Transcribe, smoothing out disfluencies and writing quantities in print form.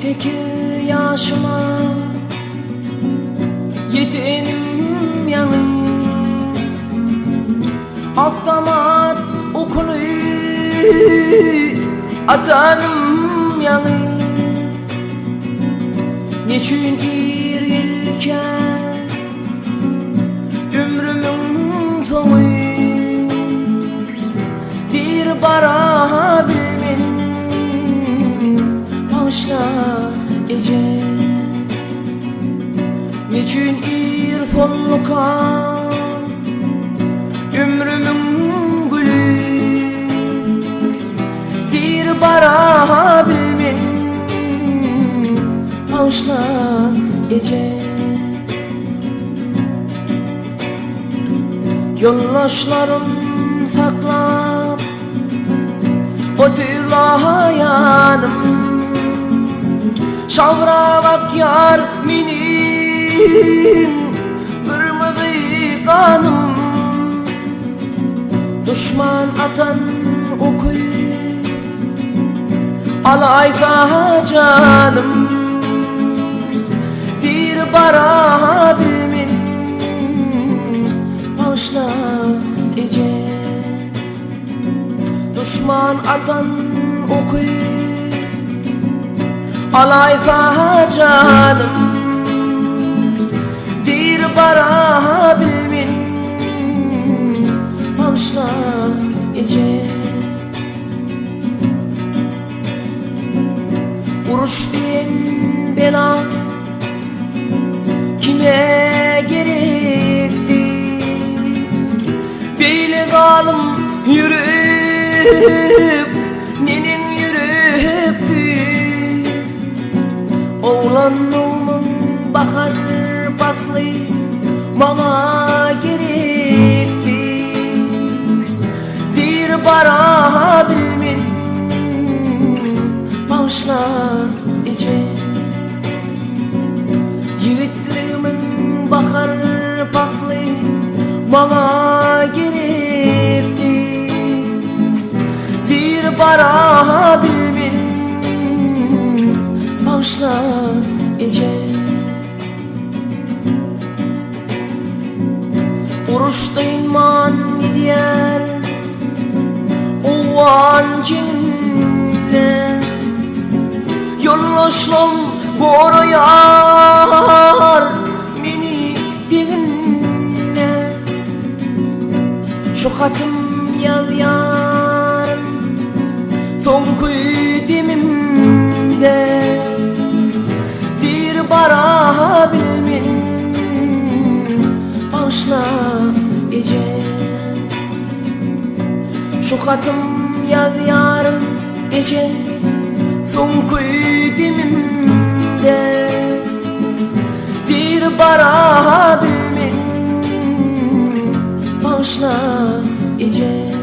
12 yaşıma yetenim yanı, avtomat okulu atanım yanı. Neçün bir yılken ömrümün sonu, bir bara bilmen bağışla gece. Neçün ir sonluka ömrümün gülü, bir bara bilmen bağışla gece. Yoldaşlarım saklap oturla yanım, şavravak yar benim kırmızı kanım. Düşman atan okuy alaysa canım, bir bara bilmen bağışla gece. Düşman atan okuy alaysa canım, bir bara bilmen bağışla gece. Uruş diyen bela kime gerekti? Beyle kalım yürüp nenin yürüptü? Oğlanımın bakar baklı bana gerekti, bir bara bilmen bağışla gece. Yiğitlerimin bakar baklı bana gerekti, bir bara bilmen bağışla gece. Uruşta inman gidiyer ovan cennet, yollaşlam koruyar beni dinle. Şu hatım yazyan son kuyudemimde, bir bara bilmen bağışla gece. Şu hatım yazyan gece son kuyudemimde, bir bara bilmen bağışla gece.